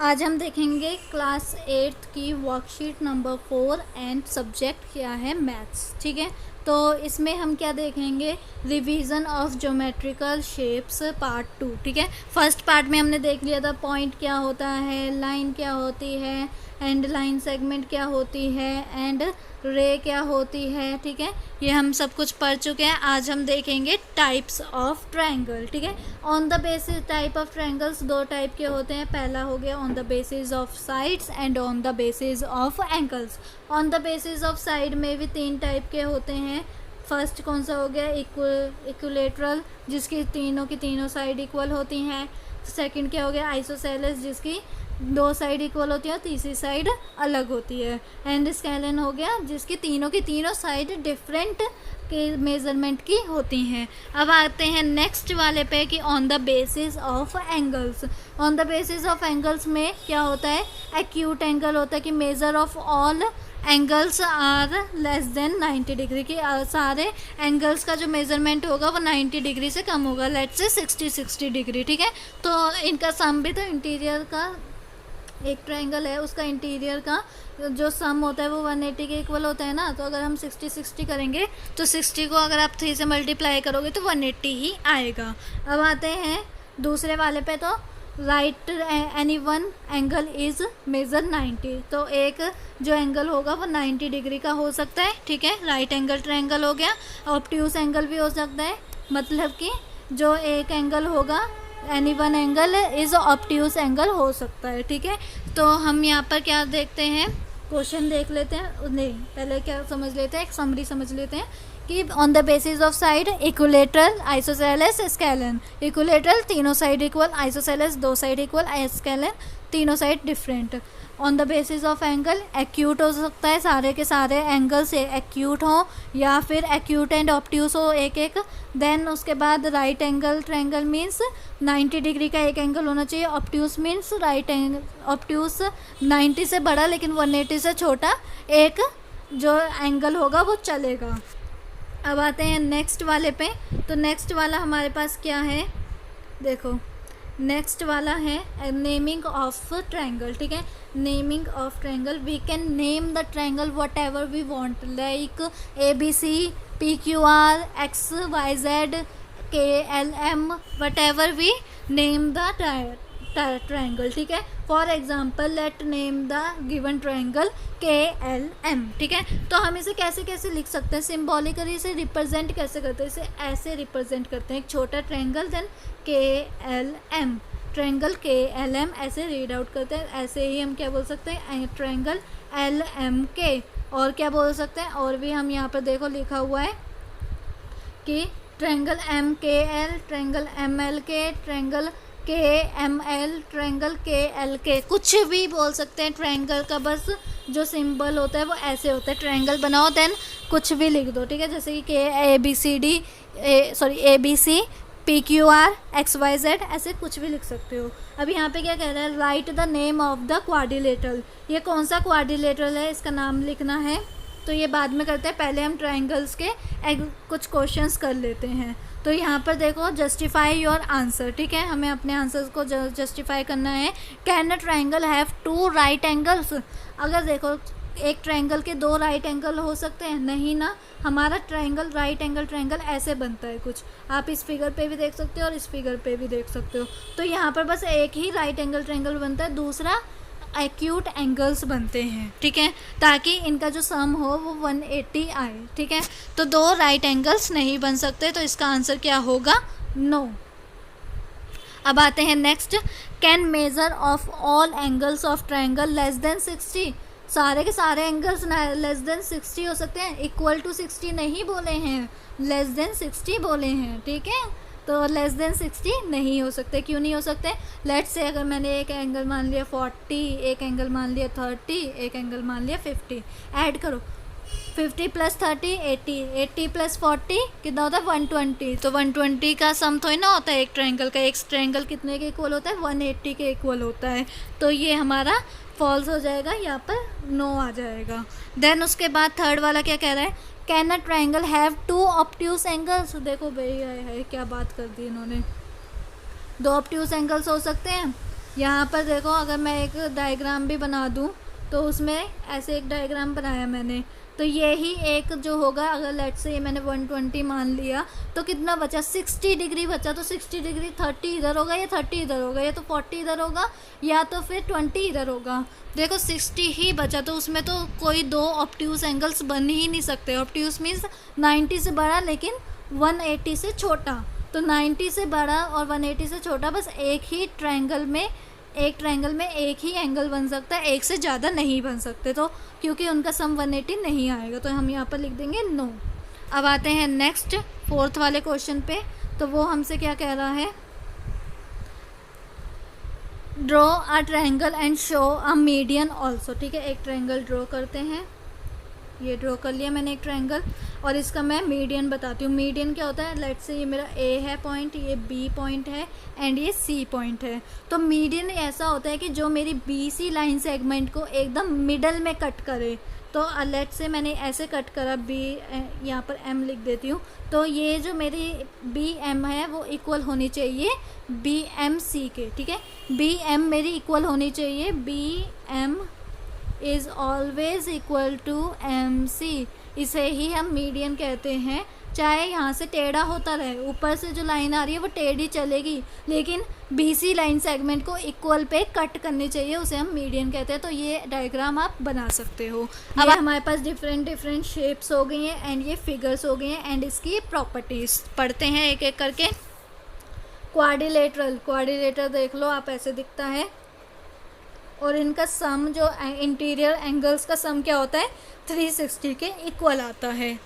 आज हम देखेंगे क्लास 8th की वर्कशीट नंबर 4 एंड सब्जेक्ट क्या है मैथ्स। ठीक है, तो इसमें हम क्या देखेंगे, revision of geometrical shapes part 2। ठीक है, फर्स्ट पार्ट में हमने देख लिया था पॉइंट क्या होता है, लाइन क्या होती है, एंड लाइन सेगमेंट क्या होती है, एंड रे क्या होती है। ठीक है, ये हम सब कुछ पढ़ चुके हैं। आज हम देखेंगे टाइप्स ऑफ ट्रायंगल। ठीक है, on the basis type of triangles दो टाइप के होते हैं। पहला हो गया on the basis of sides and on the basis of angles. On the basis of side में भी तीन टाइप के होते हैं। फर्स्ट कौन सा हो गया, इक्विलेटरल, जिसकी तीनों की तीनों साइड इक्वल होती हैं। सेकंड क्या हो गया, आइसोसेलेस, जिसकी दो साइड इक्वल होती है और तीसरी साइड अलग होती है। एंड स्केलन हो गया, जिसकी तीनों की तीनों साइड डिफरेंट के मेज़रमेंट की होती हैं। अब आते हैं नेक्स्ट वाले पे कि on the basis of angles. On the basis of angles में क्या होता है, एक्यूट एंगल होता है कि measure of all angles are less than 90 degree की सारे एंगल्स का जो मेजरमेंट होगा वो 90 डिग्री से कम होगा, लेट्स से 60 डिग्री। ठीक है, तो इनका सम भी, तो इंटीरियर का एक ट्रायंगल है उसका इंटीरियर का जो सम होता है वो 180 के इक्वल होता है ना। तो अगर हम 60 करेंगे तो 60 को अगर आप 3 से मल्टीप्लाई करोगे तो 180 ही आएगा। अब आते हैं दूसरे वाले पे, तो right any one angle is measure 90। तो एक जो एंगल होगा वो 90 डिग्री का हो सकता है। ठीक है, राइट एंगल ट्रायंगल हो गया। ऑब्ट्यूस एंगल भी हो सकता है, मतलब कि जो एक एंगल होगा any one angle is obtuse angle हो सकता है। ठीक है, तो हम यहाँ पर क्या देखते हैं, क्वेश्चन देख लेते हैं। नहीं, पहले क्या समझ लेते हैं, एक समरी समझ लेते हैं कि on the basis of side equilateral, isosceles, scalene. Equilateral तीनों साइड इक्वल, आइसोसेलेस दो साइड इक्वल, स्केलन तीनों side different. On the basis of angle acute हो सकता है, सारे के सारे एंगल से एक्यूट हो, या फिर एक्यूट एंड ऑब्ट्यूस हो एक एक। देन उसके बाद right angle triangle means 90 degree का एक एंगल होना चाहिए। Obtuse means right angle, obtuse 90 से बड़ा लेकिन 180 से छोटा एक जो एंगल होगा वो चलेगा। अब आते हैं नेक्स्ट वाले पे, तो नेक्स्ट वाला हमारे पास क्या है, देखो नेक्स्ट वाला है नेमिंग ऑफ ट्रायंगल। ठीक है, naming of triangle, we can name the triangle whatever we want, like ABC, PQR, XYZ, KLM, whatever we name the triangle. ठीक है, for example let name the given triangle KLM। ठीक है, तो हम इसे कैसे कैसे लिख सकते हैं, सिम्बॉलिकली इसे रिप्रेजेंट कैसे करते हैं, इसे ऐसे रिप्रेजेंट करते हैं, एक छोटा triangle then KLM, triangle KLM ऐसे रीड आउट करते हैं। ऐसे ही हम क्या बोल सकते हैं, ट्रायंगल LMK। और क्या बोल सकते हैं, और भी हम यहाँ पर देखो लिखा हुआ है कि triangle MKL, triangle MLK, triangle KML, triangle KLK, कुछ भी बोल सकते हैं। ट्रायंगल का बस जो सिंबल होता है वो ऐसे होता है, ट्रायंगल बनाओ देन कुछ भी लिख दो। ठीक है, जैसे कि ABC, PQR, XYZ, ऐसे कुछ भी लिख सकते हो। अब यहाँ पे क्या कह रहा है, right the name of the quadrilateral. ये कौन सा क्वाड्रिलेटरल है, इसका नाम लिखना है, तो ये बाद में करते हैं, पहले हम ट्रायंगल्स के कुछ क्वेश्चंस कर लेते हैं। तो यहाँ पर देखो, जस्टिफाई योर आंसर। ठीक है, हमें अपने आंसर्स को जस्टिफाई करना है। Can a triangle have 2 right angles. अगर देखो एक ट्रायंगल के 2 राइट एंगल हो सकते हैं, नहीं ना, हमारा ट्रायंगल राइट एंगल ट्रायंगल ऐसे बनता है कुछ। आप इस फिगर पे भी देख सकते हो और इस फिगर पे भी देख सकते हो। तो यहाँ पर बस एक ही राइट एंगल ट्रायंगल बनता है, दूसरा एक्यूट एंगल्स बनते हैं। ठीक है, ताकि इनका जो सम हो वो 180 आए। ठीक है, तो 2 राइट एंगल्स नहीं बन सकते, तो इसका आंसर क्या होगा, नो। अब आते हैं next, can measure of all angles of triangle less than 60। सारे के सारे एंगल्स लेस देन 60 हो सकते हैं, इक्वल टू 60 नहीं बोले हैं, लेस देन 60 बोले हैं। ठीक है, तो लेस देन 60 नहीं हो सकते। क्यों नहीं हो सकते, लेट्स से अगर मैंने एक एंगल मान लिया 40, एक एंगल मान लिया 30, एक एंगल मान लिया 50, ऐड करो 50 + 30 80, 80 + 40 कितना होता है 120। तो 120 का सम थोड़ी ना होता है एक ट्रायंगल का, एक ट्रायंगल कितने के इक्वल होता है, 180 के इक्वल होता है। तो ये हमारा फॉल्स हो जाएगा, यहाँ पर नो आ जाएगा। देन उसके बाद थर्ड वाला क्या कह रहा है, can a triangle have 2 obtuse angles. देखो भाई है क्या बात कर दी इन्होंने, 2 ऑब्ट्यूस एंगल्स हो सकते हैं, यहाँ पर देखो, अगर मैं एक डायग्राम भी बना दूँ तो उसमें ऐसे एक डायग्राम बनाया मैंने, तो ये ही एक जो होगा, अगर लेट्स से ये मैंने 120 मान लिया तो कितना बचा, 60 डिग्री बचा। तो 60 डिग्री 30 इधर होगा या 30 इधर होगा, या तो 40 इधर होगा या तो फिर 20 इधर होगा। देखो 60 ही बचा, तो उसमें तो कोई दो ऑब्ट्यूज एंगल्स बन ही नहीं सकते। ऑब्ट्यूज मीन्स 90 से बड़ा लेकिन 180 से छोटा। तो 90 से बड़ा और 180 से छोटा, बस एक ही ट्रायंगल में एक ही एंगल बन सकता है, एक से ज़्यादा नहीं बन सकते। तो क्योंकि उनका सम 180 नहीं आएगा, तो हम यहाँ पर लिख देंगे नो। अब आते हैं नेक्स्ट 4th वाले क्वेश्चन पे। तो वो हमसे क्या कह रहा है, draw a triangle and show a median also. ठीक है, एक ट्रायंगल ड्रॉ करते हैं। ये ड्रॉ कर लिया मैंने एक ट्रायंगल, और इसका मैं मीडियन बताती हूँ। मीडियन क्या होता है, लेट्स से ये मेरा ए है पॉइंट, ये बी पॉइंट है एंड ये सी पॉइंट है। तो मीडियन ऐसा होता है कि जो मेरी बी सी लाइन सेगमेंट को एकदम मिडल में कट करे। तो लेट्स से मैंने ऐसे कट करा, बी यहाँ पर एम लिख देती हूँ। तो ये जो मेरी बी एम है वो इक्वल होनी चाहिए बी एम सी के। ठीक है, बी एम मेरी इक्वल होनी चाहिए, B M is always equal to M C. इसे ही हम मीडियन कहते हैं। चाहे यहाँ से टेढ़ा होता रहे, ऊपर से जो लाइन आ रही है वो टेढ़ी चलेगी, लेकिन बीसी लाइन सेगमेंट को इक्वल पे कट करनी चाहिए, उसे हम मीडियन कहते हैं। तो ये डायग्राम आप बना सकते हो। अब हमारे पास डिफरेंट शेप्स हो गई हैं एंड ये फिगर्स हो गई हैं, एंड इसकी प्रॉपर्टीज़ पढ़ते हैं एक एक करके। क्वाड्रिलेटरल देख लो आप, ऐसे दिखता है, और इनका सम जो इंटीरियर एंगल्स का सम क्या होता है, 360 के इक्वल आता है।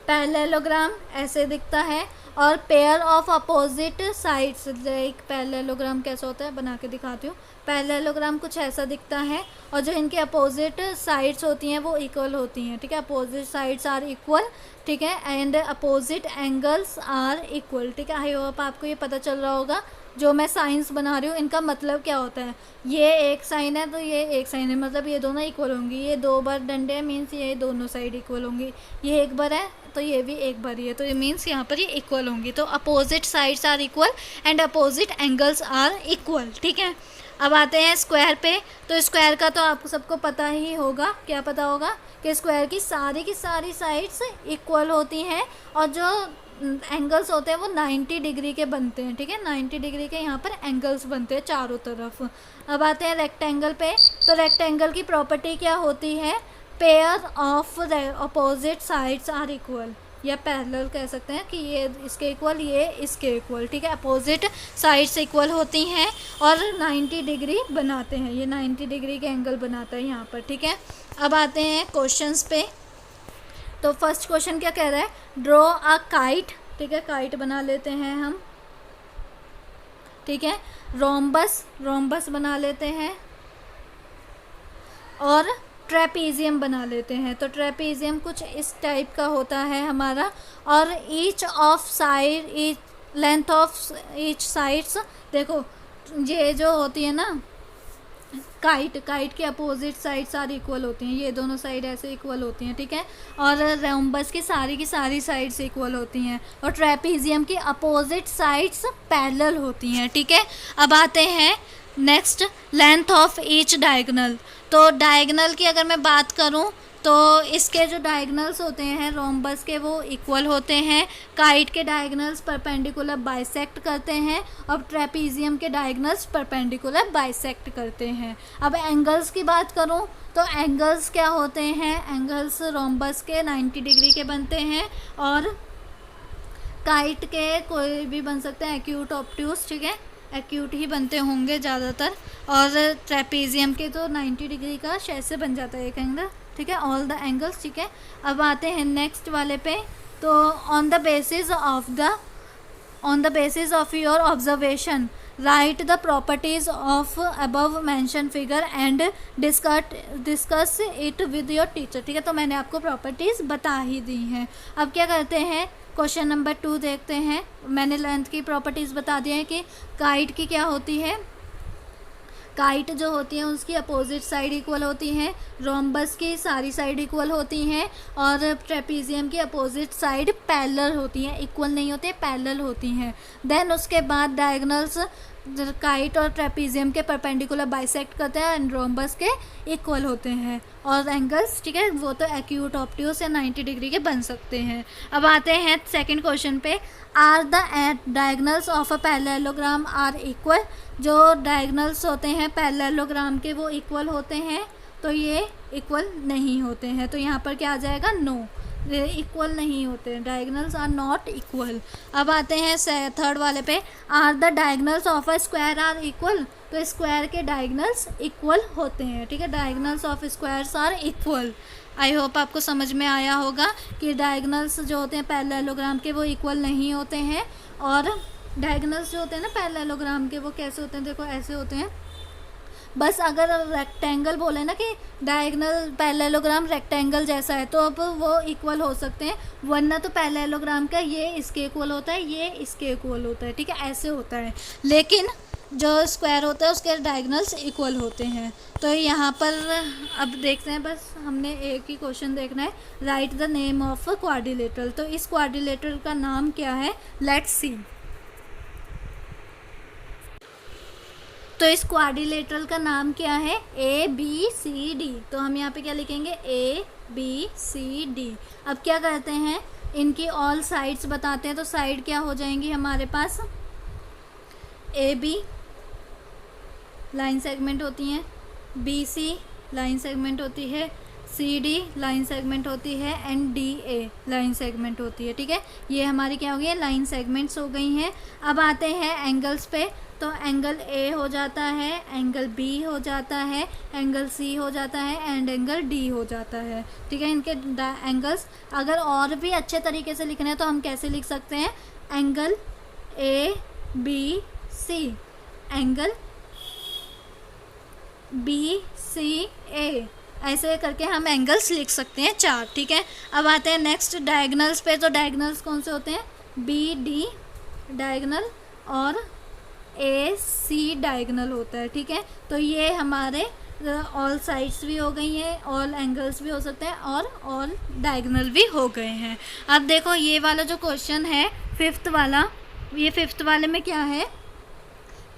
पैरेललोग्राम ऐसे दिखता है, और पेयर ऑफ अपोजिट साइड्स, एक पैरेललोग्राम कैसा होता है बना के दिखाती हूँ। पैरेललोग्राम कुछ ऐसा दिखता है, और जो इनके अपोजिट साइड्स होती हैं वो इक्वल होती हैं। ठीक है, अपोजिट साइड्स आर इक्वल। ठीक है, and opposite angles are equal. ठीक है, आई होप आपको ये पता चल रहा होगा जो मैं साइंस बना रही हूँ इनका मतलब क्या होता है। ये एक साइन है तो ये एक साइन है, मतलब ये दोनों इक्वल होंगी। ये 2 बार डंडे हैं, मीन्स ये दोनों साइड इक्वल होंगी। ये एक बार है तो ये भी एक बार ही है, तो ये मीन्स यहाँ पर ये इक्वल होंगी। तो opposite sides are equal and opposite angles are equal. ठीक है, अब आते हैं स्क्वायर पे। तो स्क्वायर का तो आपको सबको पता ही होगा, क्या पता होगा कि स्क्वायर की सारी साइड्स इक्वल होती हैं, और जो एंगल्स होते हैं वो 90 डिग्री के बनते हैं। ठीक है, 90 डिग्री के यहाँ पर एंगल्स बनते हैं चारों तरफ। अब आते हैं रेक्टेंगल पे। तो रेक्टेंगल की प्रॉपर्टी क्या होती है, pair of opposite sides are equal, या पैरेलल कह सकते हैं कि ये इसके इक्वल, ये इसके इक्वल। ठीक है, अपोजिट साइड्स इक्वल होती हैं और 90 डिग्री बनाते हैं। ये 90 डिग्री के एंगल बनाता है यहाँ पर। ठीक है, अब आते हैं क्वेश्चंस पे। तो फर्स्ट क्वेश्चन क्या कह रहा है, ड्रॉ अ काइट। ठीक है, काइट बना लेते हैं हम। ठीक है, रोम्बस बना लेते हैं, और ट्रेपीजियम बना लेते हैं। तो ट्रेपीजियम कुछ इस टाइप का होता है हमारा, और लेंथ ऑफ ईच साइड्स, देखो ये जो होती है ना काइट के अपोजिट साइड्स आर इक्वल होती हैं, ये दोनों साइड ऐसे इक्वल होती हैं। ठीक है, और रोम्बस की सारी साइड्स इक्वल होती हैं, और ट्रेपीजियम की अपोजिट साइड्स पैरेलल होती हैं। ठीक है, अब आते हैं next, length of each diagonal. तो डायगोनल की अगर मैं बात करूं तो इसके जो डायगोनल्स होते हैं रोम्बस के वो इक्वल होते हैं, काइट के डायगोनल्स परपेंडिकुलर बाइसेक्ट करते हैं, और ट्रेपीजियम के डायगोनल्स परपेंडिकुलर बाइसेक्ट करते हैं। अब एंगल्स की बात करूं तो एंगल्स क्या होते हैं, एंगल्स रोम्बस के 90 डिग्री के बनते हैं, और काइट के कोई भी बन सकते हैं, एक्यूट ऑब्ट्यूज। ठीक है, एक्यूट ही बनते होंगे ज़्यादातर, और ट्रेपीजियम के तो 90 डिग्री का ऐसे बन जाता है एक एंगल। ठीक है, ऑल द एंगल्स। ठीक है, अब आते हैं नेक्स्ट वाले पे। तो on the basis of your observation right the properties of above mention figure and discuss it with your teacher. ठीक है, तो मैंने आपको प्रॉपर्टीज़ बता ही दी हैं। अब क्या करते हैं, क्वेश्चन नंबर 2 देखते हैं। मैंने लेंथ की प्रॉपर्टीज़ बता दी हैं कि काइट की क्या होती है, काइट जो होती है उसकी अपोजिट साइड इक्वल होती हैं, रोम्बस की सारी साइड इक्वल होती हैं, और ट्रेपीजियम की अपोजिट साइड पैरेलल होती हैं, इक्वल नहीं होते, पैरेलल होती हैं। देन उसके बाद डायगोनल्स काइट और ट्रेपीजियम के परपेंडिकुलर बाइसेक्ट करते हैं एंड रोम्बस के इक्वल होते हैं, और एंगल्स ठीक है वो तो एक्यूट ऑब्ट्यूस या 90 डिग्री के बन सकते हैं। अब आते हैं सेकंड क्वेश्चन पे, are the diagonals of a parallelogram are equal. जो डायगनल्स होते हैं पैरेललोग्राम के वो इक्वल होते हैं, तो ये इक्वल नहीं होते हैं, तो यहाँ पर क्या आ जाएगा, नो, इक्वल नहीं होते, डायगनल्स आर नॉट इक्वल। अब आते हैं थर्ड वाले पे, are the diagonals of a square are equal. तो स्क्वायर के डायगनल्स इक्वल होते हैं, ठीक है, diagonals of squares are equal. I hope आपको समझ में आया होगा कि डायगनल्स जो होते हैं पैरेललोग्राम के वो इक्वल नहीं होते हैं, और डायगनल्स जो होते हैं ना पैरेललोग्राम के वो कैसे होते हैं, देखो ऐसे होते हैं। बस अगर रेक्टेंगल बोले ना कि डायगनल पैरेललोग्राम रेक्टेंगल जैसा है, तो अब वो इक्वल हो सकते हैं, वरना तो पैरेललोग्राम का ये इसके इक्वल होता है, ये इसके इक्वल होता है, ठीक है, ऐसे होता है। लेकिन जो स्क्वायर होता है उसके डायगनल्स इक्वल होते हैं। तो यहाँ पर अब देखते हैं, बस हमने एक ही क्वेश्चन देखना है, right the name of a quadrilateral. तो इस क्वाड्रिलेटरल का नाम क्या है, लेट्स सी। तो इस क्वाड्रिलेटरल का नाम क्या है, ए बी सी डी। तो हम यहाँ पे क्या लिखेंगे, ए बी सी डी। अब क्या करते हैं, इनकी ऑल साइड्स बताते हैं। तो साइड क्या हो जाएंगी हमारे पास, ए बी लाइन सेगमेंट होती हैं, बी सी लाइन सेगमेंट होती है, सी डी लाइन सेगमेंट होती है, and D A line segment होती है, ठीक है। ये हमारी क्या हो गई है, लाइन सेगमेंट्स हो गई हैं। अब आते हैं एंगल्स पे। तो एंगल ए हो जाता है, एंगल बी हो जाता है, एंगल सी हो जाता है, एंड एंगल डी हो जाता है, ठीक है। इनके एंगल्स अगर और भी अच्छे तरीके से लिखना है तो हम कैसे लिख सकते हैं, angle A B C, angle B C A, ऐसे करके हम एंगल्स लिख सकते हैं 4, ठीक है। अब आते हैं नेक्स्ट डायगनल्स पे। तो डायगनल्स कौन से होते हैं, बी डी डायगनल और ए सी डायगनल होता है, ठीक है। तो ये हमारे ऑल साइड्स भी हो गई हैं, ऑल एंगल्स भी हो सकते हैं, और ऑल डायगनल भी हो गए हैं। अब देखो ये वाला जो क्वेश्चन है फिफ्थ वाला, ये फिफ्थ वाले में क्या है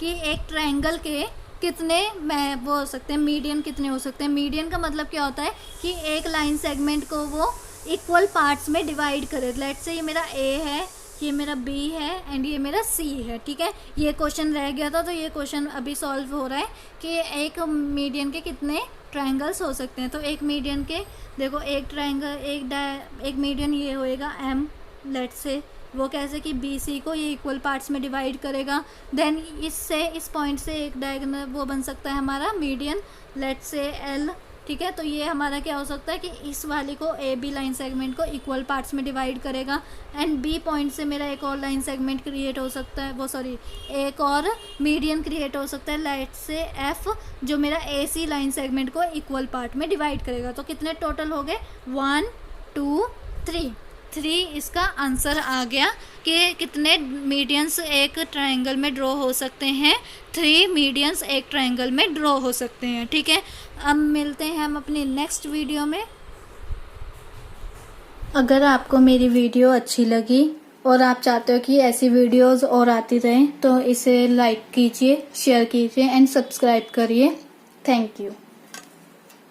कि एक ट्रायंगल के कितने वो हो सकते हैं, मीडियन कितने हो सकते हैं। मीडियन का मतलब क्या होता है कि एक लाइन सेगमेंट को वो इक्वल पार्ट्स में डिवाइड करे। लेट्स से ये मेरा ए है, ये मेरा बी है, एंड ये मेरा सी है, ठीक है। ये क्वेश्चन रह गया था, तो ये क्वेश्चन अभी सॉल्व हो रहा है कि एक मीडियन के कितने ट्रायंगल्स हो सकते हैं। तो एक मीडियन के देखो, एक ट्रायंगल एक मीडियन ये होएगा एम, लेट्स से वो कैसे कि बी सी को ये इक्वल पार्ट्स में डिवाइड करेगा। देन इससे इस पॉइंट से एक डायगोनल वो बन सकता है हमारा मीडियन, लेट्स से एल, ठीक है। तो ये हमारा क्या हो सकता है कि इस वाली को ए बी लाइन सेगमेंट को इक्वल पार्ट्स में डिवाइड करेगा, एंड बी पॉइंट से मेरा एक और लाइन सेगमेंट क्रिएट हो सकता है, वो सॉरी एक और मीडियन क्रिएट हो सकता है, लेट्स से एफ, जो मेरा ए सी लाइन सेगमेंट को इक्वल पार्ट में डिवाइड करेगा। तो कितने टोटल हो गए, 1 2 3 इसका आंसर आ गया कि कितने मीडियंस एक ट्रायंगल में ड्रॉ हो सकते हैं, 3 मीडियंस एक ट्रायंगल में ड्रॉ हो सकते हैं, ठीक है। अब मिलते हैं हम अपनी नेक्स्ट वीडियो में। अगर आपको मेरी वीडियो अच्छी लगी और आप चाहते हो कि ऐसी वीडियोस और आती रहें, तो इसे लाइक कीजिए, शेयर कीजिए एंड सब्सक्राइब करिए। Thank you.